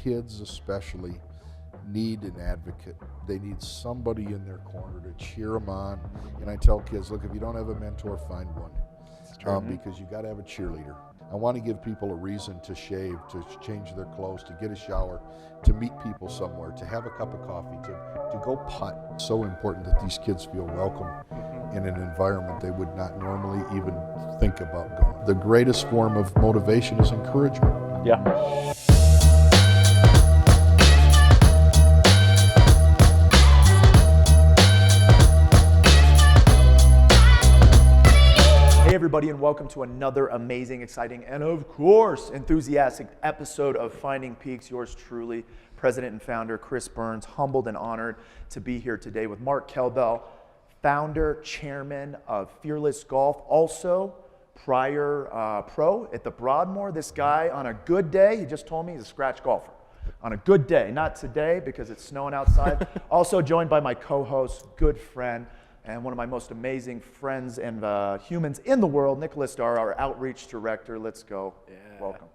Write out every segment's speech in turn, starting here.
kids especially need an advocate. They need somebody in their corner to cheer them on. And I tell kids, look, if you don't have a mentor, find one. Because you got to have a cheerleader. I want to give people a reason to shave, to change their clothes, to get a shower, to meet people somewhere, to have a cup of coffee, to go putt. It's so important that these kids feel welcome in an environment they would not normally even think about going. The greatest form of motivation is encouragement. Yeah. Hey everybody, and welcome to another amazing, exciting, and of course, enthusiastic episode of Finding Peaks. Yours truly, President and Founder Chris Burns, humbled and honored to be here today with Mark Kelbel, Founder, Chairman of Fearless Golf, also prior pro at the Broadmoor. This guy, on a good day, he just told me he's a scratch golfer. On a good day, not today because it's snowing outside. Also joined by my co-host, good friend, and one of my most amazing friends and humans in the world, Nicholas Starr, our outreach director. Let's go. Yeah. Welcome.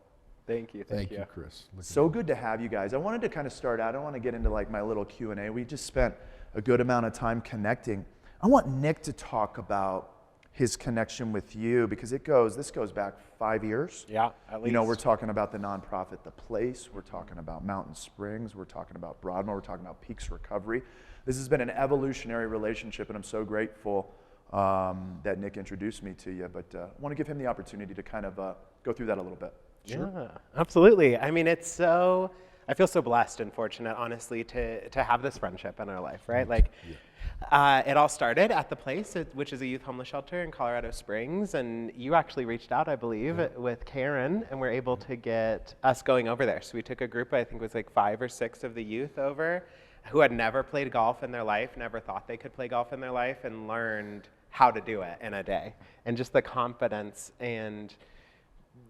Thank you. Thank you, Chris. So good to have you guys. I wanted to kind of start out. I don't want to get into like my little Q&A. We just spent a good amount of time connecting. I want Nick to talk about his connection with you because this goes back 5 years. Yeah, at least. You know, we're talking about the nonprofit The Place. We're talking about Mountain Springs. We're talking about Broadmoor. We're talking about Peaks Recovery. This has been an evolutionary relationship, and I'm so grateful that Nick introduced me to you. But I want to give him the opportunity to kind of go through that a little bit. Sure. Yeah, absolutely. I mean, I feel so blessed and fortunate, honestly, to have this friendship in our life, right? Like, it all started at The Place, which is a youth homeless shelter in Colorado Springs, and you actually reached out, I believe, with Karen, and we're able to get us going over there. So we took a group, I think it was like 5 or 6 of the youth over, who had never played golf in their life, never thought they could play golf in their life, and learned how to do it in a day. And just the confidence and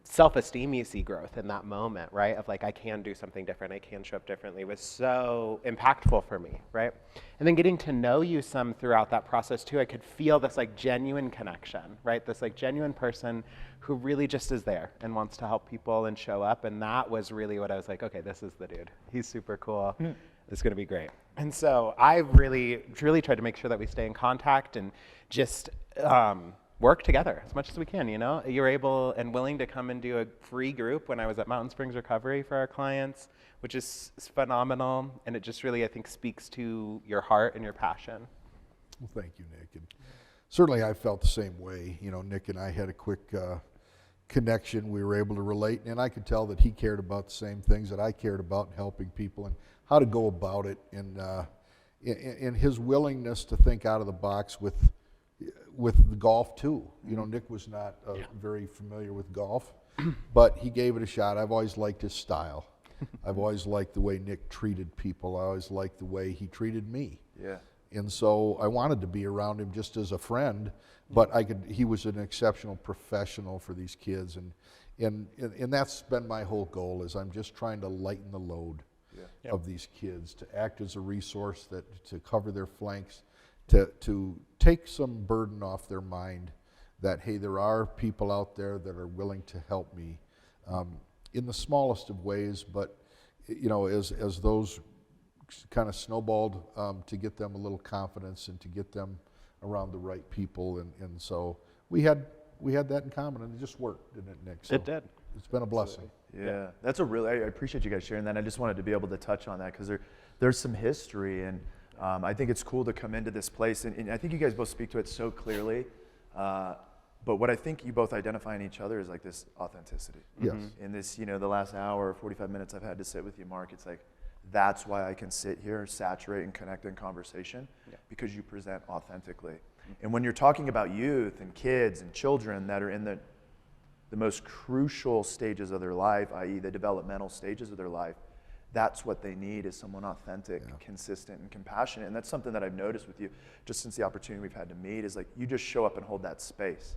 self-esteem you see growth in that moment, right? Of like, I can do something different, I can show up differently, was so impactful for me, right? And then getting to know you some throughout that process too, I could feel this like genuine connection, right? This like genuine person who really just is there and wants to help people and show up. And that was really what I was like, okay, this is the dude. He's super cool. It's going to be great. And so I've really, truly tried to make sure that we stay in contact and just work together as much as we can, you know? You're able and willing to come and do a free group when I was at Mountain Springs Recovery for our clients, which is phenomenal. And it just really, I think, speaks to your heart and your passion. Well, thank you, Nick. And certainly I felt the same way. You know, Nick and I had a quick connection. We were able to relate, and I could tell that he cared about the same things that I cared about in helping people and how to go about it, and his willingness to think out of the box with the golf too. You know, Nick was not very familiar with golf, but he gave it a shot. I've always liked his style. I've always liked the way Nick treated people. I always liked the way he treated me. Yeah. And so I wanted to be around him just as a friend, but he was an exceptional professional for these kids, and that's been my whole goal, is I'm just trying to lighten the load of these kids, to act as a resource, to cover their flanks, to take some burden off their mind that, hey, there are people out there that are willing to help me in the smallest of ways, but you know, as those kind of snowballed, to get them a little confidence and to get them around the right people, and so we had that in common, and it just worked, didn't it, Nick? So it did. It's been a blessing. Yeah, that's I appreciate you guys sharing that. I just wanted to be able to touch on that because there's some history, and I think it's cool to come into this place, and I think you guys both speak to it so clearly. But what I think you both identify in each other is like this authenticity. Yes. In this, you know, the last hour or 45 minutes I've had to sit with you, Mark, it's like, that's why I can sit here, saturate and connect in conversation, because you present authentically. And when you're talking about youth and kids and children that are in the most crucial stages of their life, i.e. the developmental stages of their life, that's what they need, is someone authentic, consistent, and compassionate. And that's something that I've noticed with you just since the opportunity we've had to meet, is like, you just show up and hold that space.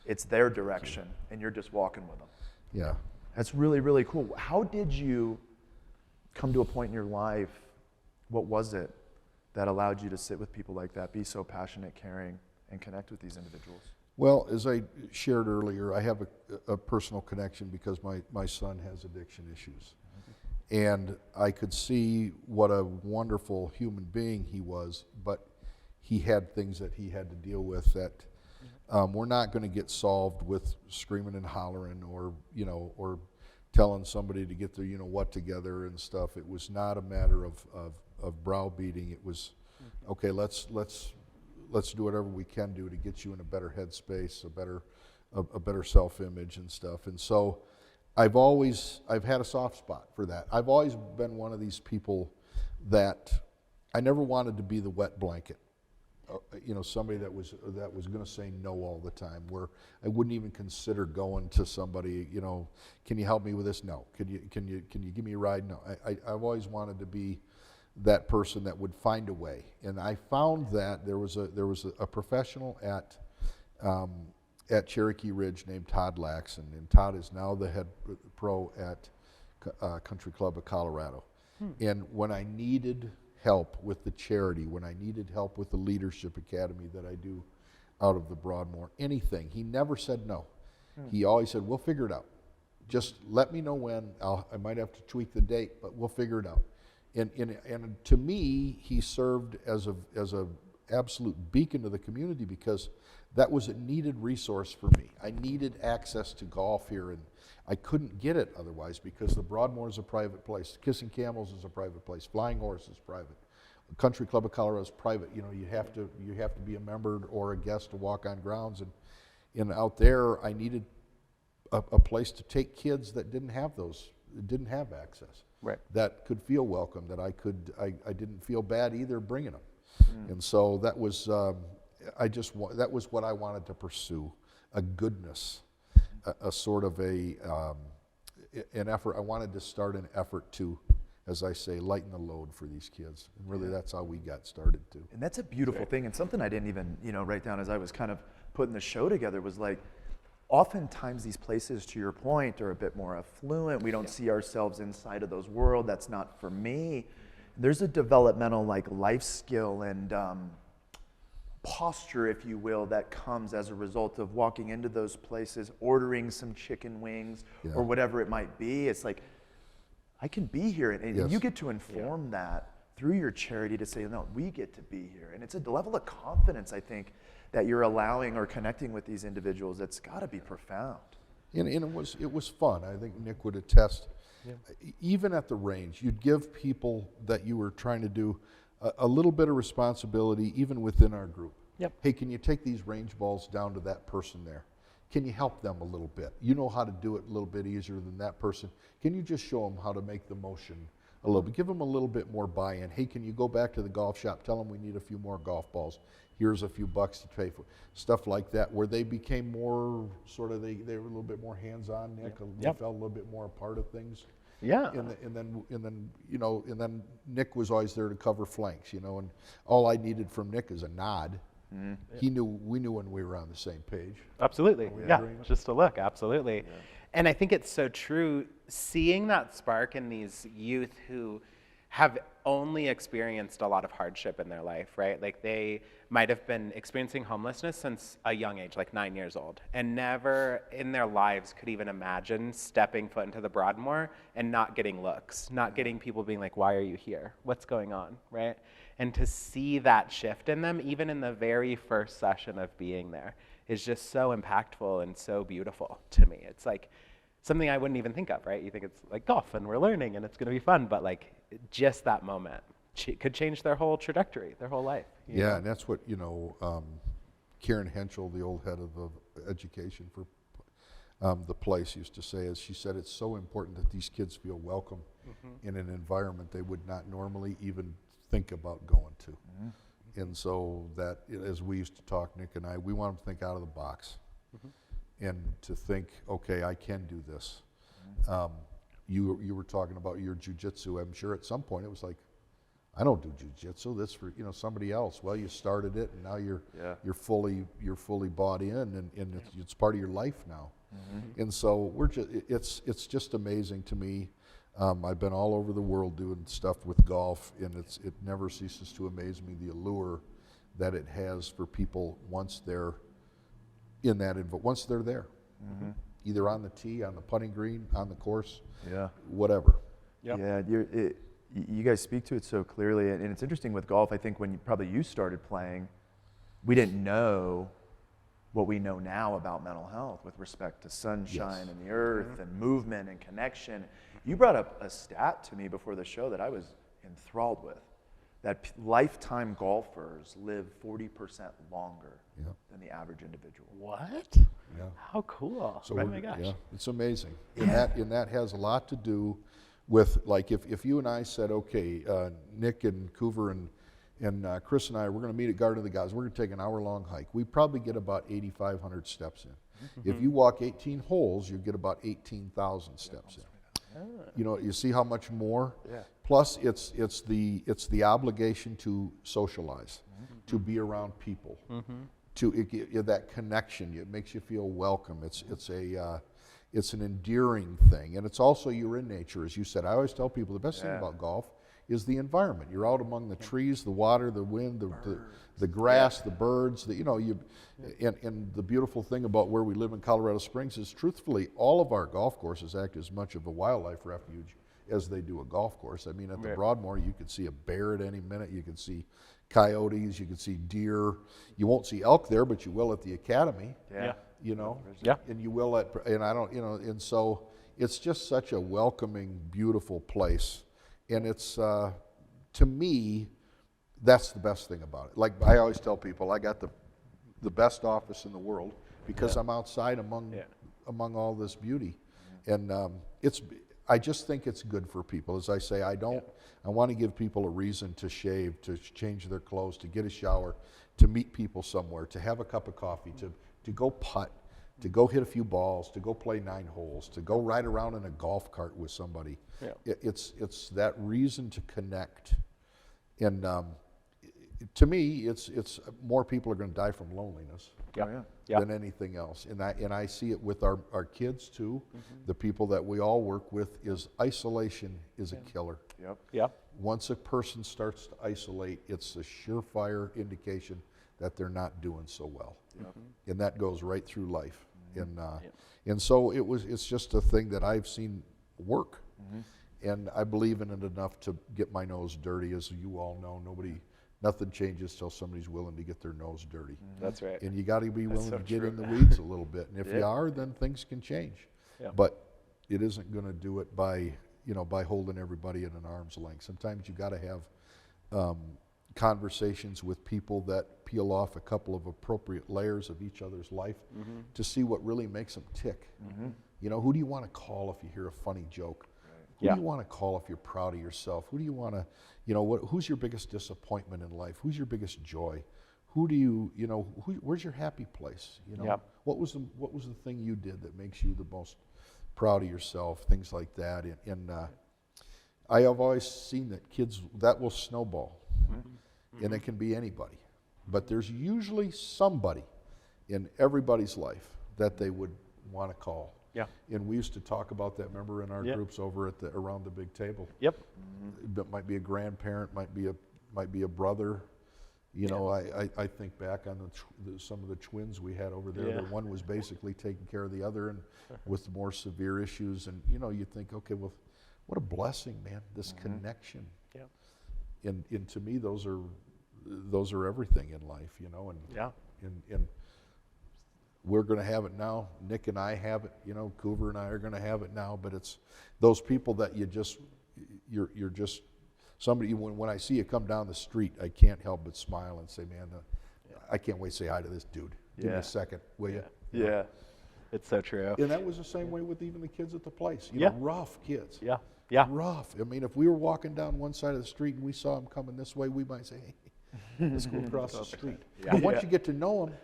It's their direction, and you're just walking with them. Yeah. That's really, really cool. How did you come to a point in your life, what was it that allowed you to sit with people like that, be so passionate, caring, and connect with these individuals? Well, as I shared earlier, I have a personal connection because my son has addiction issues. And I could see what a wonderful human being he was, but he had things that he had to deal with that were not going to get solved with screaming and hollering, or or telling somebody to get their what together and stuff. It was not a matter of browbeating. It was okay. Let's do whatever we can do to get you in a better headspace, a better self-image and stuff. And so I've had a soft spot for that. I've always been one of these people that I never wanted to be the wet blanket. Somebody that was going to say no all the time, where I wouldn't even consider going to somebody, can you help me with this? No. Can you give me a ride? No. I've always wanted to be that person that would find a way. And I found that there was a professional at Cherokee Ridge named Todd Laxon, and Todd is now the head pro at Country Club of Colorado. And when I needed help with the charity, when I needed help with the leadership academy that I do out of the Broadmoor, anything, he never said no. He always said, we'll figure it out. Just let me know when. I might have to tweak the date, but we'll figure it out. And to me, he served as a absolute beacon to the community, because that was a needed resource for me. I needed access to golf here, and I couldn't get it otherwise, because the Broadmoor is a private place. Kissing Camels is a private place. Flying Horse is private. Country Club of Colorado is private. You have to be a member or a guest to walk on grounds. And out there, I needed a place to take kids that didn't have access. Right. That could feel welcome. That I didn't feel bad either bringing them. And so that was that was what I wanted to pursue, a goodness, a sort of an effort. I wanted to start an effort to, as I say, lighten the load for these kids. And really, that's how we got started too. And that's a beautiful thing, and something I didn't even write down as I was kind of putting the show together was like, oftentimes these places, to your point, are a bit more affluent. We don't see ourselves inside of those worlds. That's not for me. There's a developmental life skill and posture, if you will, that comes as a result of walking into those places, ordering some chicken wings or whatever it might be. It's like, I can be here, and you get to inform that through your charity to say, no, we get to be here. And it's a level of confidence, I think, that you're allowing or connecting with these individuals that's got to be profound. And it was fun. I think Nick would attest. Even at the range, you'd give people that you were trying to do a little bit of responsibility, even within our group. Hey, can you take these range balls down to that person there? Can you help them a little bit? You know how to do it a little bit easier than that person. Can you just show them how to make the motion a little bit? Give them a little bit more buy-in. Hey, can you go back to the golf shop? Tell them we need a few more golf balls. Here's a few bucks to pay for. Stuff like that, where they became more sort of, they were a little bit more hands-on, Nick. They felt a little bit more a part of things. And then Nick was always there to cover flanks, and all I needed from Nick is a nod. We knew when we were on the same page. Absolutely. Just a look. Absolutely. And I think it's so true, seeing that spark in these youth who have only experienced a lot of hardship in their life, right? Like, they might have been experiencing homelessness since a young age, like 9 years old, and never in their lives could even imagine stepping foot into the Broadmoor and not getting looks, not getting people being like, why are you here? What's going on, right? And to see that shift in them, even in the very first session of being there, is just so impactful and so beautiful to me. It's like something I wouldn't even think of, right? You think it's like golf and we're learning and it's going to be fun, but like just that moment could change their whole trajectory, their whole life. Yeah, and that's what, Karen Henschel, the old head of education for the place, used to say, as she said, it's so important that these kids feel welcome in an environment they would not normally even think about going to. And so that, as we used to talk, Nick and I, we want them to think out of the box and to think, okay, I can do this. You were talking about your jujitsu. I'm sure at some point it was like, I don't do jujitsu. That's for somebody else. Well, you started it, and now you're fully bought in, and it's part of your life now. And so it's just amazing to me. I've been all over the world doing stuff with golf, and it never ceases to amaze me, the allure that it has for people once they're in that once they're there, either on the tee, on the putting green, on the course, whatever. Yep. Yeah, you guys speak to it so clearly, and it's interesting with golf. I think when you started playing, we didn't know what we know now about mental health with respect to sunshine and the earth and movement and connection. You brought up a stat to me before the show that I was enthralled with, that lifetime golfers live 40% longer than the average individual. What? Yeah. How cool. So oh my gosh. Yeah, it's amazing. And that has a lot to do with, like, if you and I said, okay, Nick and Coover and Chris and I, we're going to meet at Garden of the Gods. We're going to take an hour-long hike. We probably get about 8,500 steps in. If you walk 18 holes, you get about 18,000 steps in. You know, you see how much more? Yeah. Plus, it's the obligation to socialize, to be around people, that connection. It makes you feel welcome. It's an endearing thing, and it's also you're in nature, as you said. I always tell people the best thing about golf is the environment. You're out among the trees, the water, the wind, the grass, the birds. And the beautiful thing about where we live in Colorado Springs is, truthfully, all of our golf courses act as much of a wildlife refuge as they do a golf course. I mean, at the Broadmoor, you could see a bear at any minute. You could see coyotes. You could see deer. You won't see elk there, but you will at the Academy. Yeah. You know, Yeah. and you will and so it's just such a welcoming, beautiful place. And it's, to me, that's the best thing about it. Like I always tell people, I got the best office in the world because I'm outside among all this beauty. And I just think it's good for people. As I say, I want to give people a reason to shave, to change their clothes, to get a shower, to meet people somewhere, to have a cup of coffee, to go putt, to go hit a few balls, to go play 9 holes, to go ride around in a golf cart with somebody. Yeah. It's that reason to connect. And to me, it's more people are going to die from loneliness than anything else. And I see it with our kids too. The people that we all work with, is isolation is a killer. Yep. Once a person starts to isolate, it's a surefire indication that they're not doing so well. And that goes right through life. And so it's just a thing that I've seen work. And I believe in it enough to get my nose dirty. As you all know, nothing changes till somebody's willing to get their nose dirty. That's right. And you got to be willing so to get true. in the weeds a little bit. And if you are, then things can change. But it isn't going to do it by holding everybody at an arm's length. Sometimes you got to have conversations with people that peel off a couple of appropriate layers of each other's life to see what really makes them tick. You know, who do you want to call if you hear a funny joke? Who do you want to call if you're proud of yourself? Who do you want to, who's your biggest disappointment in life? Who's your biggest joy? Who do where's your happy place? What was the thing you did that makes you the most proud of yourself? Things like that. And I have always seen that kids, that will snowball. And it can be anybody. But there's usually somebody in everybody's life that they would want to call. And we used to talk about that, remember, in our groups over around the big table. It might be a grandparent, might be a brother. I think back on some of the twins we had over there. The one was basically taking care of the other, and with more severe issues. And you think, okay, well, what a blessing, man! This connection. And to me, those are everything in life, And we're going to have it now. Nick and I have it. Coover and I are going to have it now. But it's those people that you're just somebody. When I see you come down the street, I can't help but smile and say, man, I can't wait to say hi to this dude. Give me a second, will you? Yeah. It's so true. And that was the same way with even the kids at the place. Rough kids. Yeah. Rough. I mean, if we were walking down one side of the street and we saw them coming this way, we might say, hey, let's go across the street. But once you get to know them,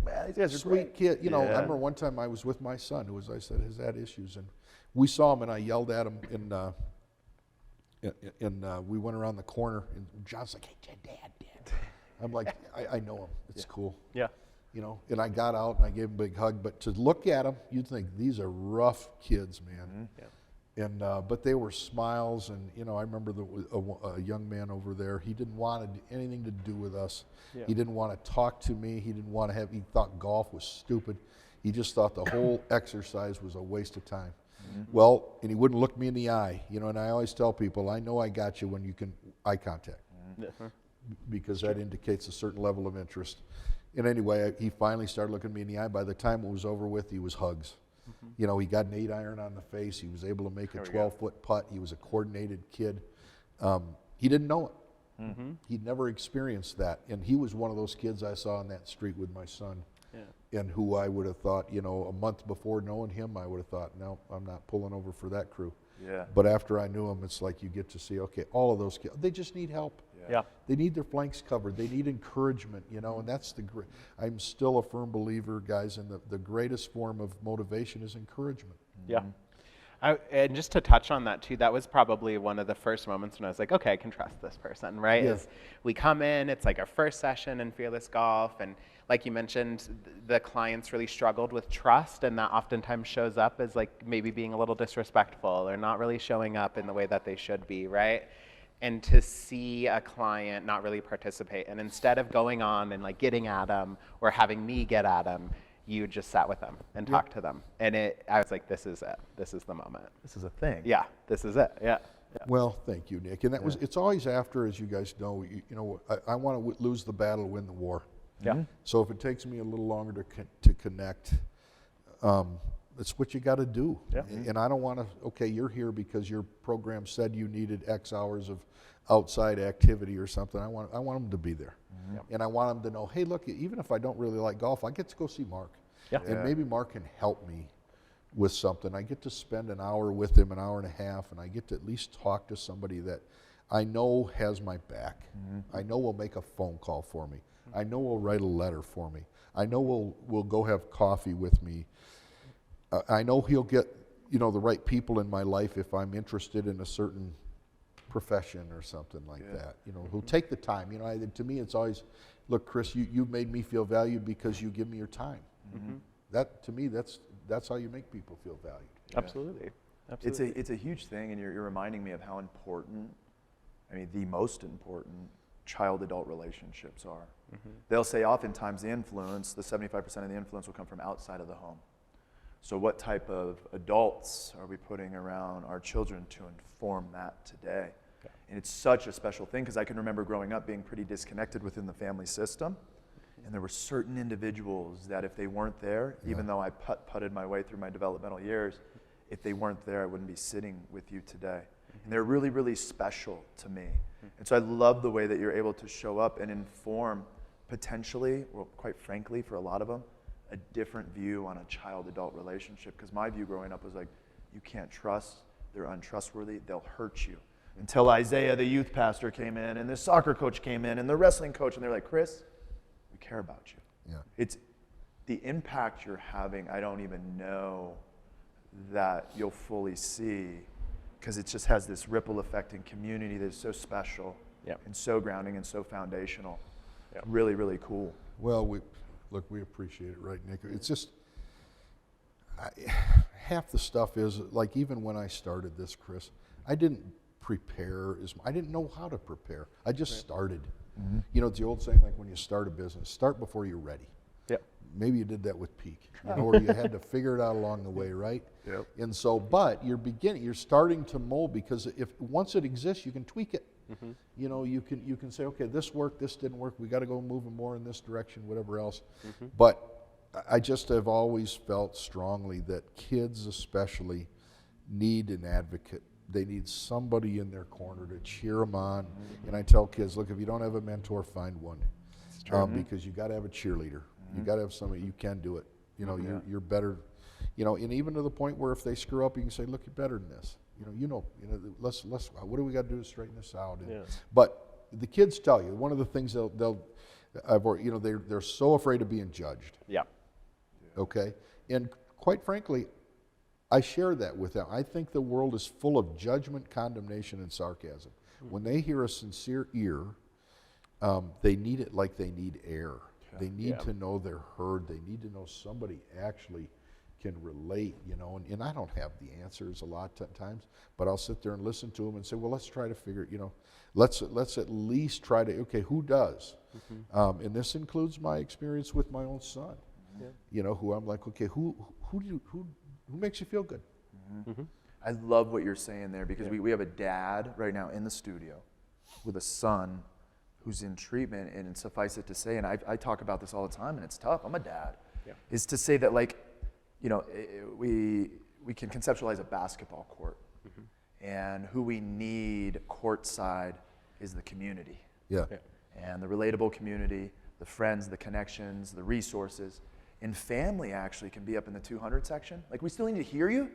man, these guys are sweet kid. I remember one time I was with my son, who, as I said, has had issues, and we saw him, and I yelled at him, and we went around the corner, and John's like, hey, Dad. I'm like, I know him. It's cool. And I got out, and I gave him a big hug, but to look at him, you'd think, these are rough kids, man. And but they were smiles, and I remember a young man over there. He didn't want anything to do with us. He didn't want to talk to me. He didn't want to He thought golf was stupid. He just thought the whole exercise was a waste of time. Well, and he wouldn't look me in the eye, you know, and I always tell people, I know I got you when you can eye contact, because that indicates a certain level of interest. And anyway, he finally started looking me in the eye. By the time it was over with, he was hugs. You know, he got an 8-iron on the face. He was able to make a 12-foot putt. He was a coordinated kid. He didn't know it. He'd never experienced that. And he was one of those kids I saw on that street with my son, and who I would have thought, you know, a month before knowing him, I would have thought, no, I'm not pulling over for that crew. Yeah. But after I knew him, it's like you get to see, okay, all of those kids, they just need help. Yeah. They need their flanks covered. They need encouragement, you know, and that's I'm still a firm believer, guys, in the greatest form of motivation is encouragement. Yeah. And just to touch on that too, that was probably one of the first moments when I was like, okay, I can trust this person, right? Yeah. Is we come in, it's like our first session in Fearless Golf, and like you mentioned, the clients really struggled with trust, and that oftentimes shows up as like maybe being a little disrespectful or not really showing up in the way that they should be, right? And to see a client not really participate, and instead of going on and like getting at them or having me get at them, you just sat with them and talked to them. And I was like, this is it. This is the moment. This is a thing. Yeah, this is it. Yeah. Well, thank you, Nick. And that was, it's always after, as you guys know, you know, I want to lose the battle, win the war. Yeah. So if it takes me a little longer to connect, it's what you got to do. Yeah. And I don't want to, okay, you're here because your program said you needed X hours of outside activity or something. I want them to be there. And I want them to know, hey, look, even if I don't really like golf, I get to go see Mark. Yeah. And maybe Mark can help me with something. I get to spend an hour with him, an hour and a half, and I get to at least talk to somebody that I know has my back. I know will make a phone call for me. I know will write a letter for me. I know will go have coffee with me. I know he'll get, you know, the right people in my life if I'm interested in a certain profession or something like that. You know, who'll take the time. You know, to me, it's always, look, Chris, you've made me feel valued because you give me your time. That, to me, that's how you make people feel valued. Absolutely. Absolutely. It's a huge thing, and you're reminding me of how important, I mean, the most important child-adult relationships are. They'll say oftentimes the 75% of the influence will come from outside of the home. So what type of adults are we putting around our children to inform that today? Yeah. And it's such a special thing, because I can remember growing up being pretty disconnected within the family system. And there were certain individuals that if they weren't there, even though I putted my way through my developmental years, if they weren't there, I wouldn't be sitting with you today. And they're really, really special to me. And so I love the way that you're able to show up and inform potentially, well, quite frankly, for a lot of them, a different view on a child-adult relationship. Because my view growing up was like, you can't trust, they're untrustworthy, they'll hurt you. Until Isaiah, the youth pastor, came in, and the soccer coach came in, and the wrestling coach, and they're like, Chris, we care about you. Yeah. It's the impact you're having, I don't even know that you'll fully see, because it just has this ripple effect in community that's so special and so grounding and so foundational. Really, really cool. Well, we appreciate it, right, Nick? It's just, half the stuff is, like, even when I started this, Chris, I didn't prepare, I didn't know how to prepare. I just started. You know, it's the old saying, like, when you start a business, start before you're ready. Yep. Maybe you did that with Peak, you know, or you had to figure it out along the way, right? Yep. And so, but you're starting to mold, because once it exists, you can tweak it. You know, you can say, okay, this worked, this didn't work, we got to go moving more in this direction, whatever else. But I just have always felt strongly that kids especially need an advocate. They need somebody in their corner to cheer them on. And I tell kids, look, if you don't have a mentor, find one. Because you got to have a cheerleader. You got to have somebody, you can do it. You know, you're better. You know, and even to the point where if they screw up, you can say, look, you're better than this. You know, let's. What do we got to do to straighten this out? And, but the kids tell you, one of the things they're so afraid of being judged. Yeah. Okay, and quite frankly, I share that with them. I think the world is full of judgment, condemnation, and sarcasm. When they hear a sincere ear, they need it like they need air. They need to know they're heard. They need to know somebody actually can relate, you know, and I don't have the answers a lot of times, but I'll sit there and listen to them and say, well, let's try to figure, you know, let's at least try to, okay, who does? And this includes my experience with my own son, you know, who I'm like, okay, who makes you feel good? I love what you're saying there because we have a dad right now in the studio with a son who's in treatment, and suffice it to say, and I talk about this all the time, and it's tough. I'm a dad. Is to say that, like, you know, we can conceptualize a basketball court, and who we need courtside is the community. And the relatable community, the friends, the connections, the resources. And family actually can be up in the 200 section. Like, we still need to hear you.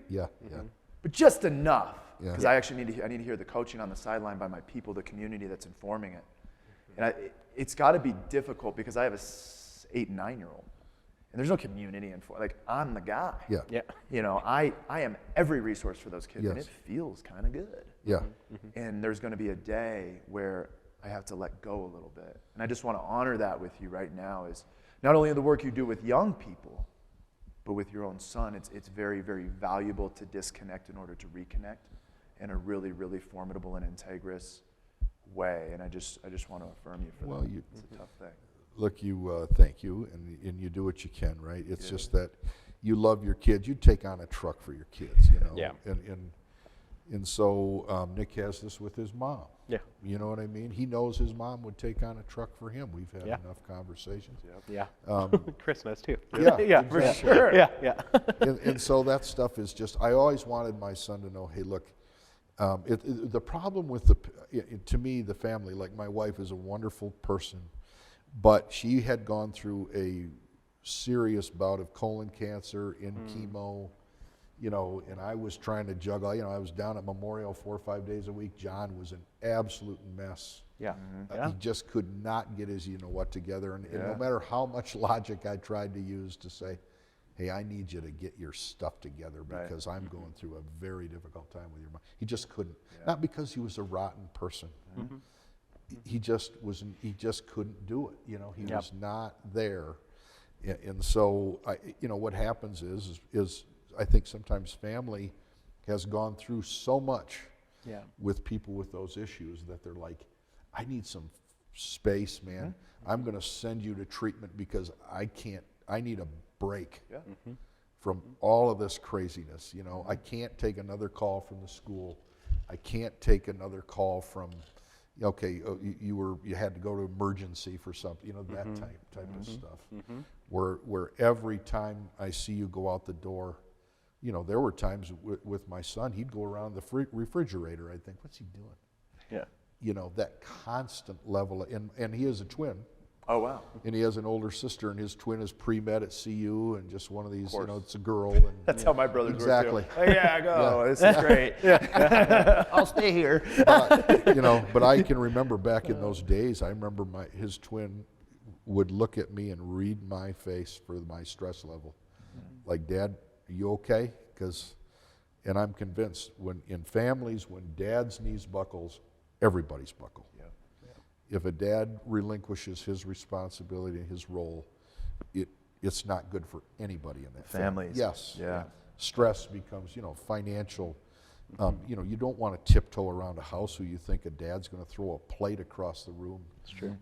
But just enough, because I actually need to hear the coaching on the sideline by my people, the community that's informing it. And it's got to be difficult because I have a 8 and 9-year-old, and there's no community like, I'm the guy. You know, I am every resource for those kids, and it feels kind of good. And there's going to be a day where I have to let go a little bit, and I just want to honor that with you right now. Is not only the work you do with young people, but with your own son, it's very, very valuable to disconnect in order to reconnect in a really, really formidable and integrous way. And I just want to affirm you for that. It's a tough thing. Look, thank you, and you do what you can, right? It's just that you love your kids. You take on a truck for your kids, you know. And so Nick has this with his mom. You know what I mean? He knows his mom would take on a truck for him. We've had enough conversations. Chris knows too. For sure. And so that stuff is just, I always wanted my son to know, hey, look, the problem with to me, the family, like, my wife is a wonderful person, but she had gone through a serious bout of colon cancer in chemo, you know, and I was trying to juggle. You know, I was down at Memorial 4 or 5 days a week. John was an absolute mess. He just could not get his what together. And no matter how much logic I tried to use to say, hey, I need you to get your stuff together because I'm going through a very difficult time with your mom. He just couldn't. Not because he was a rotten person. He just couldn't do it. You know, he was not there. And so, what happens is I think sometimes family has gone through so much with people with those issues that they're like, I need some space, man. I'm going to send you to treatment because I need a break from all of this craziness. You know, I can't take another call from the school. I can't take another call from, you had to go to emergency for something, that type of stuff. Where every time I see you go out the door, there were times with my son, he'd go around the refrigerator. I'd think, what's he doing? That constant level, and he is a twin. Oh, wow. And he has an older sister, and his twin is pre-med at CU, and just one of these, it's a girl. And that's how my brothers exactly. were too. Yeah, go. This is great. I'll stay here. But I can remember back in those days, I remember his twin would look at me and read my face for my stress level. Like, Dad, are you okay? And I'm convinced in families, when dad's knees buckles, everybody's buckle. If a dad relinquishes his responsibility and his role, it's not good for anybody in that family. Yes. Stress becomes, financial. You don't want to tiptoe around a house where you think a dad's going to throw a plate across the room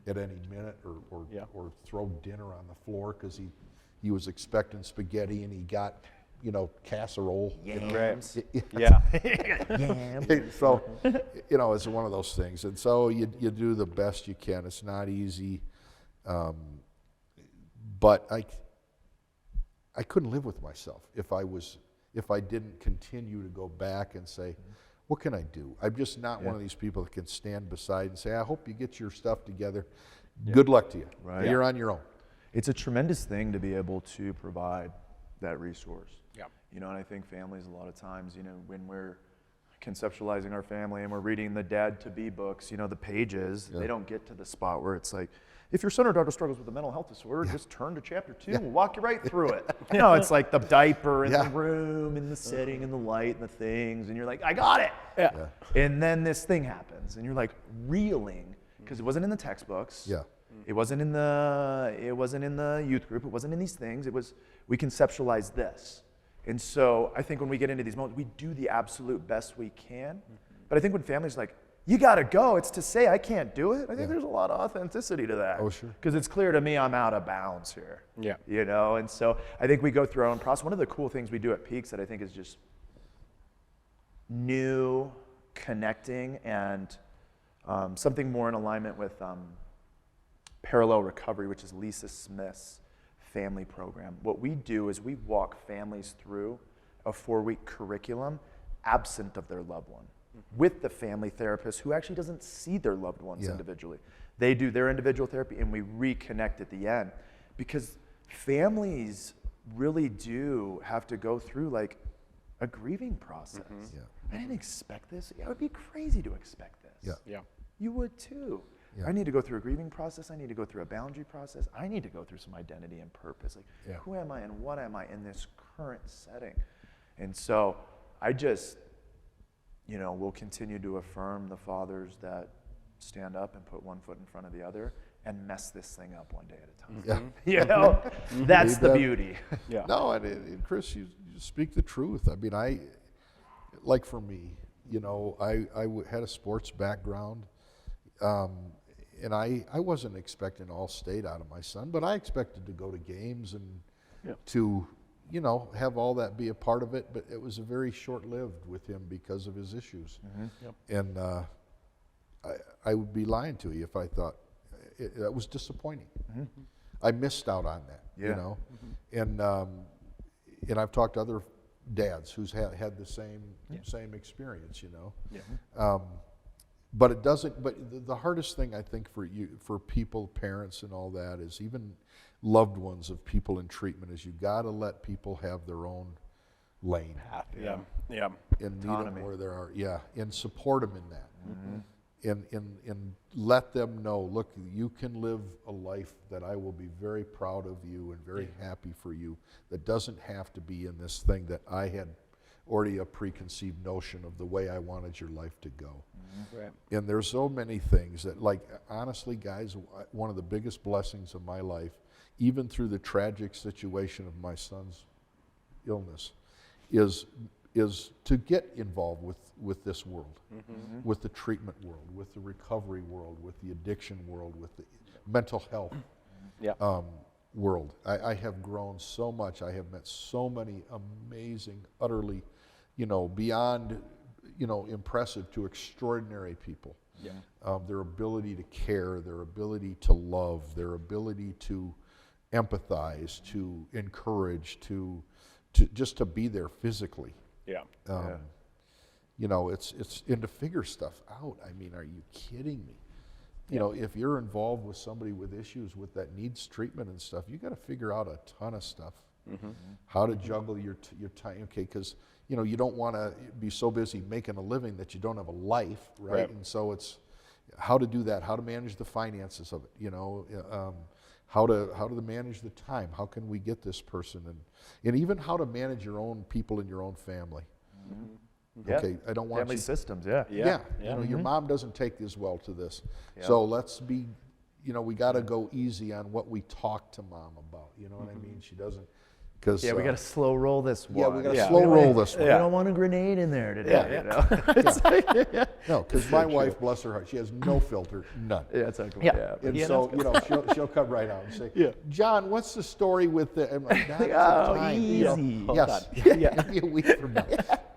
at any minute, or throw dinner on the floor because he was expecting spaghetti and he got casserole. Yams. Yams. So, it's one of those things. And so you do the best you can. It's not easy. But I couldn't live with myself if I didn't continue to go back and say, what can I do? I'm just not one of these people that can stand beside and say, I hope you get your stuff together. Good luck to you. Right. You're on your own. It's a tremendous thing to be able to provide that resource. And I think families, a lot of times, when we're conceptualizing our family and we're reading the Dad to Be books, the pages, they don't get to the spot where it's like, if your son or daughter struggles with a mental health disorder, just turn to chapter 2. We'll walk you right through it. No, it's like the diaper and the room and the setting and the light and the things, and you're like, I got it. And then this thing happens, and you're like reeling because it wasn't in the textbooks. It wasn't in the youth group. It wasn't in these things. It was, we conceptualized this. And so I think when we get into these moments, we do the absolute best we can. But I think when families are like, you got to go, it's to say I can't do it. I think there's a lot of authenticity to that. Oh, sure. Because it's clear to me I'm out of bounds here. And so I think we go through our own process. One of the cool things we do at Peaks that I think is just new, connecting, and something more in alignment with Parallel Recovery, which is Lisa Smith's family program. What we do is we walk families through a 4-week curriculum absent of their loved one, with the family therapist who actually doesn't see their loved ones individually. They do their individual therapy, and we reconnect at the end, because families really do have to go through like a grieving process. I didn't expect this. It would be crazy to expect this. You would too. I need to go through a grieving process. I need to go through a boundary process. I need to go through some identity and purpose. Like, who am I and what am I in this current setting? And so I just, will continue to affirm the fathers that stand up and put one foot in front of the other and mess this thing up one day at a time. That's the beauty. No, and Chris, you speak the truth. I mean, like for me, I had a sports background, and I wasn't expecting all state out of my son, but I expected to go to games and to, have all that be a part of it. But it was a very short-lived with him because of his issues. And I would be lying to you if I thought it was disappointing. I missed out on that, and I've talked to other dads who's had the same experience, but it doesn't. But the hardest thing I think for people, parents, and all that is even loved ones of people in treatment is you got to let people have their own lane. And meet them where they are. And support them in that. And let them know, look, you can live a life that I will be very proud of you and very happy for you, that doesn't have to be in this thing that I had already a preconceived notion of the way I wanted your life to go. And there's so many things that, like, honestly, guys, one of the biggest blessings of my life, even through the tragic situation of my son's illness, is to get involved with this world, with the treatment world, with the recovery world, with the addiction world, with the mental health world. I have grown so much. I have met so many amazing, utterly, beyond, impressive to extraordinary people. Their ability to care, their ability to love, their ability to empathize, to encourage, to just to be there physically. It's and to figure stuff out. I mean, are you kidding me? If you're involved with somebody with issues that needs treatment and stuff, you got to figure out a ton of stuff. How to juggle your time, because you don't want to be so busy making a living that you don't have a life, right? And so it's how to do that, how to manage the finances of it, how to manage the time, how can we get this person, and even how to manage your own people in your own family. Okay, I don't want family systems. Your mom doesn't take as well to this, so let's be, we got to go easy on what we talk to mom about. You know what I mean? She doesn't, because we got to slow roll this one. We got to slow roll this one. We don't want a grenade in there today. No, because my wife, bless her heart, she has no filter, none. It's okay. And so she'll come right out and say, John, what's the story with the? I'm like, time. Easy. Yes. Maybe a week from now.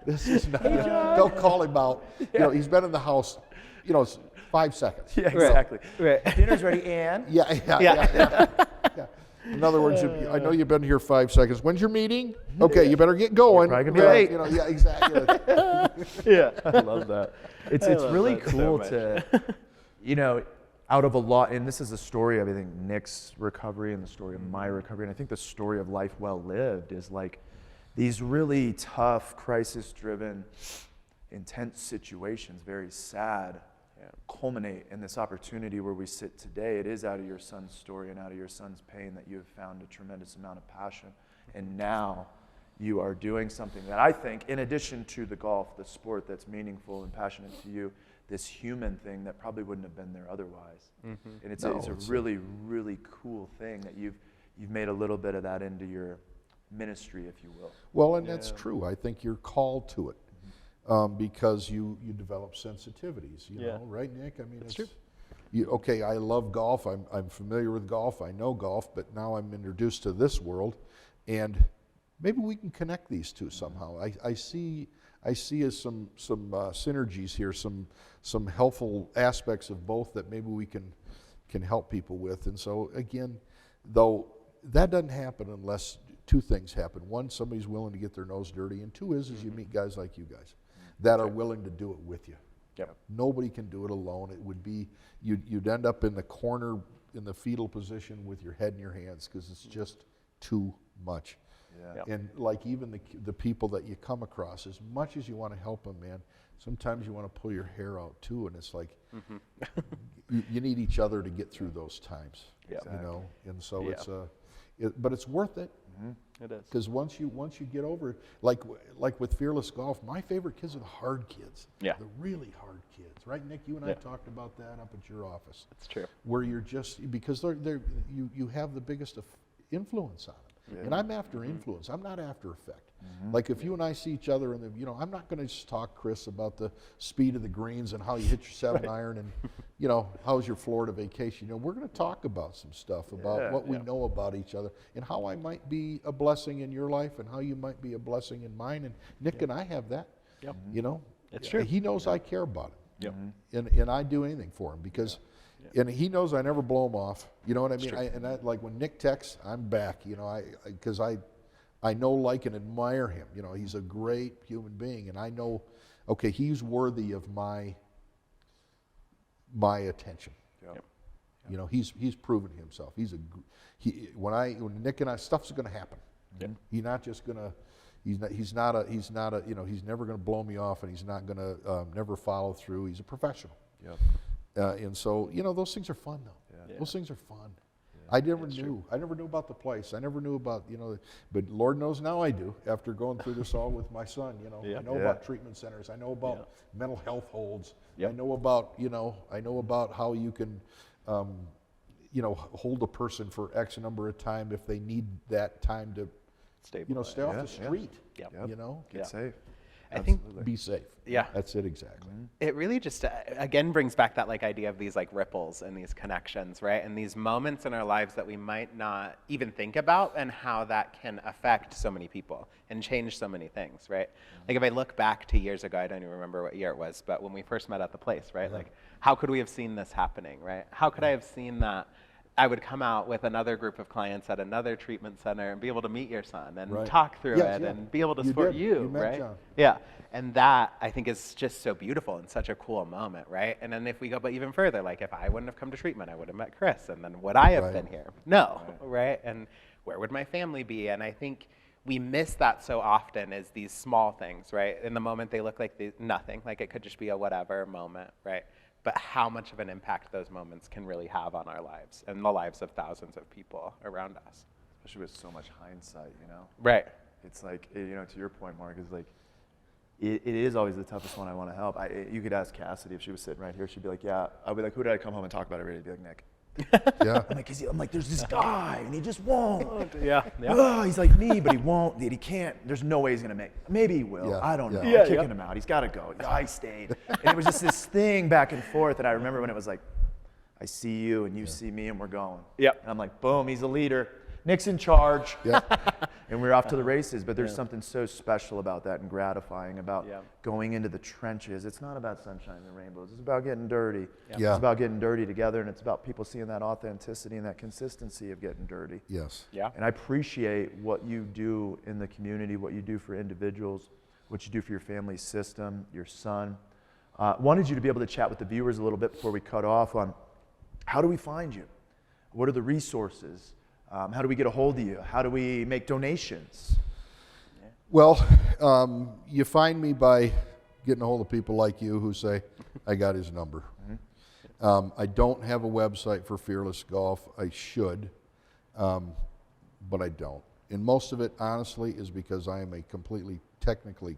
This is not. They'll call him out. He's been in the house. 5 seconds. Yeah, exactly. Right. Dinner's ready, Ann. Yeah. In other words, I know you've been here 5 seconds. When's your meeting? Okay, you better get going. You're probably gonna be late. Exactly. I love that. It's really cool to, out of a lot, and this is the story of, I think, Nick's recovery and the story of my recovery, and I think the story of life well lived is like these really tough, crisis-driven, intense situations, very sad, culminate in this opportunity where we sit today. It is out of your son's story and out of your son's pain that you have found a tremendous amount of passion. And now you are doing something that I think, in addition to the golf, the sport that's meaningful and passionate to you, this human thing that probably wouldn't have been there otherwise. And it's a really, really cool thing that you've made a little bit of that into your ministry, if you will. Well, and that's true. I think you're called to it. Because you develop sensitivities, right, Nick? I mean, it's true. I love golf. I'm familiar with golf. I know golf, but now I'm introduced to this world, and maybe we can connect these two somehow. I see I see as some synergies here, some helpful aspects of both that maybe we can help people with. And so again, though, that doesn't happen unless two things happen. One, somebody's willing to get their nose dirty, and two is you meet guys like you guys that are willing to do it with you. Yep. Nobody can do it alone. It would be, you'd end up in the corner in the fetal position with your head in your hands because it's just too much. Yeah. Yep. And like even the people that you come across, as much as you want to help them, man, sometimes you want to pull your hair out too, and it's like you need each other to get through those times. Yep. You know, and so Yeah. but it's worth it. It is. Because once you get over it, like with Fearless Golf, my favorite kids are the hard kids. Yeah. The really hard kids, right, Nick? You and I talked about that up at your office. It's true. Where you're just because you have the biggest influence on them. Yeah. And I'm after influence. I'm not after effect. Like if you and I see each other, and I'm not going to just talk, Chris, about the speed of the greens and how you hit your 7-iron and how's your Florida vacation. We're going to talk about some stuff about what we know about each other and how I might be a blessing in your life and how you might be a blessing in mine. And Nick and I have that. Yep. It's true. He knows I care about him. Yep. And I do anything for him because. And he knows I never blow him off. You know what I mean? Like when Nick texts, I'm back. Because I know, like, and admire him. He's a great human being, and I know, okay, he's worthy of my attention. Yep. He's proven himself. When Nick and I, stuff's going to happen. Yep. He's not just going to. He's never going to blow me off, and he's not going to never follow through. He's a professional. Yep. And so, those things are fun, though. Yeah. Those things are fun. I never knew about the place. I never knew about, but Lord knows now I do after going through this all with my son. I know about treatment centers. I know about mental health holds. Yep. I know about how you can, hold a person for X number of time if they need that time to, stay off the street. Yep. Get safe. I think Be safe. Yeah. That's it exactly. it really just again brings back that idea of these ripples and these connections, right? And these moments in our lives that we might not even think about, and how that can affect so many people and change so many things, right? Like if I look back to years ago, I don't even remember what year it was, but when we first met at the place, right? Like how could we have seen this happening, right? How could I have seen that I would come out with another group of clients at another treatment center and be able to meet your son and talk through it and be able to support you, right? John. Yeah. And that, I think, is just so beautiful and such a cool moment, right? And then if we go but even further, like if I wouldn't have come to treatment, I would have met Chris, and then would I have been here? No, right? And where would my family be? And I think we miss that so often, as these small things, right? In the moment, they look like nothing, like it could just be a whatever moment, right? But how much of an impact those moments can really have on our lives and the lives of thousands of people around us. Especially with so much hindsight, Right. It's like, to your point, Mark, is like, it is always the toughest one I want to help. You could ask Cassidy if she was sitting right here. She'd be like, yeah. I'd be like, who did I come home and talk about it? She'd be like, Nick. Yeah. I'm like, there's this guy, and he just won't. He's like me, but he won't. He can't. There's no way he's going to make it. Maybe he will. Yeah. I don't know. Yeah. I'm kicking him out. He's got to go. I stayed. And it was just this thing back and forth. And I remember when it was like, I see you, and you see me, and we're going. Yep. And I'm like, boom, he's a leader. Nick's in charge. Yeah. And we're off to the races. But there's something so special about that and gratifying about going into the trenches. It's not about sunshine and rainbows. It's about getting dirty. Yeah. It's about getting dirty together, and it's about people seeing that authenticity and that consistency of getting dirty. Yes. Yeah. And I appreciate what you do in the community, what you do for individuals, what you do for your family system, your son. Wanted you to be able to chat with the viewers a little bit before we cut off on how do we find you? What are the resources? How do we get a hold of you? How do we make donations? Well, you find me by getting a hold of people like you who say, I got his number. I don't have a website for Fearless Golf. I should, but I don't. And most of it, honestly, is because I am a completely technically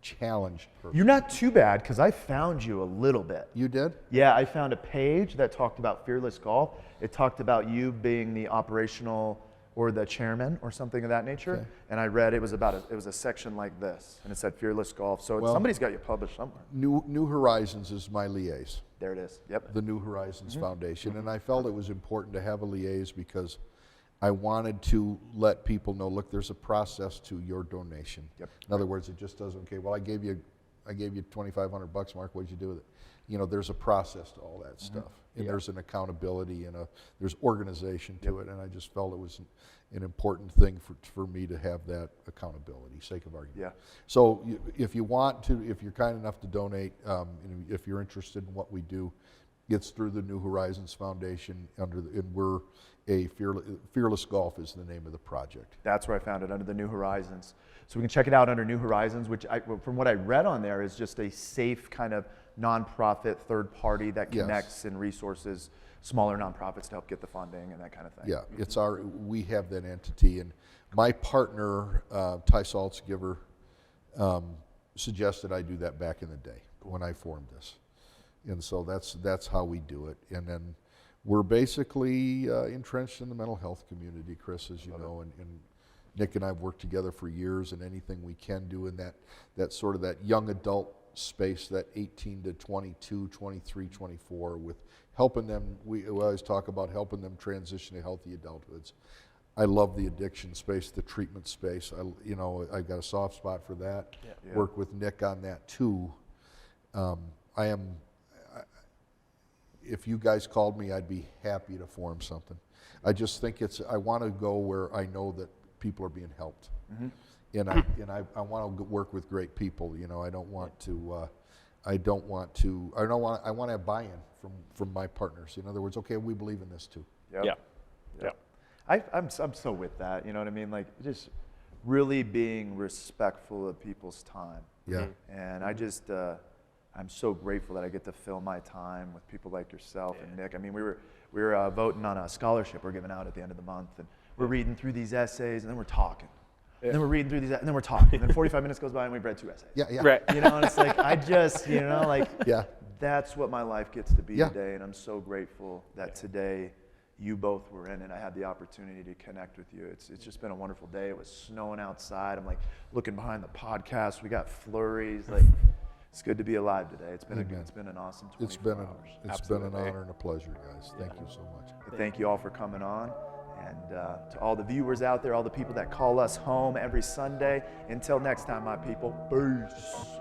challenged person. You're not too bad, because I found you a little bit. You did? Yeah, I found a page that talked about Fearless Golf. It talked about you being the operational or the chairman or something of that nature. Okay. And I read it was a section like this, and it said Fearless Golf. So somebody's got you published somewhere. New Horizons is my liaise. There it is. Yep. The New Horizons Foundation. And I felt it was important to have a liaise because I wanted to let people know, look, there's a process to your donation. Yep. In other words, it just doesn't, okay, well, I gave you $2,500, Mark, what'd you do with it? You know, there's a process to all that stuff. And there's an accountability and there's organization to it. And I just felt it was an important thing for me to have that accountability, sake of argument. Yeah. So if you want to, if you're kind enough to donate, if you're interested in what we do, it's through the New Horizons Foundation and we're Fearless Golf is the name of the project. That's where I found it, under the New Horizons. So we can check it out under New Horizons, which from what I read on there is just a safe kind of nonprofit third party that connects and resources smaller nonprofits to help get the funding and that kind of thing. Yeah, we have that entity, and my partner, Ty Saltzgiver, suggested I do that back in the day when I formed this. And so that's how we do it. And then we're basically entrenched in the mental health community, Chris, as you know, and Nick and I have worked together for years, and anything we can do in that sort of that young adult space, that 18 to 22, 23, 24, with helping them, we always talk about helping them transition to healthy adulthoods. I love the addiction space, the treatment space. I've got a soft spot for that. Yeah. Work with Nick on that too. If you guys called me, I'd be happy to form something. I just think I want to go where I know that people are being helped. Mm-hmm. And I want to work with great people. You know, I want to have buy-in from my partners. In other words, okay, we believe in this too. Yep. I'm so with that. You know what I mean? Like, just really being respectful of people's time. Yeah. And I just I'm so grateful that I get to fill my time with people like yourself and Nick. I mean, we were voting on a scholarship we're giving out at the end of the month, and we're reading through these essays, and then we're talking. And then we're reading through these, and then we're talking. And then 45 minutes goes by, and we've read 2 essays. Yeah. Right. You know, and it's like, that's what my life gets to be today. And I'm so grateful that today you both were in, and I had the opportunity to connect with you. It's just been a wonderful day. It was snowing outside. I'm like looking behind the podcast. We got flurries. Like, it's good to be alive today. It's been an awesome 24 hours. It's been an honor and a pleasure, guys. Thank you so much. Thank you all for coming on. And to all the viewers out there, all the people that call us home every Sunday, until next time, my people, peace.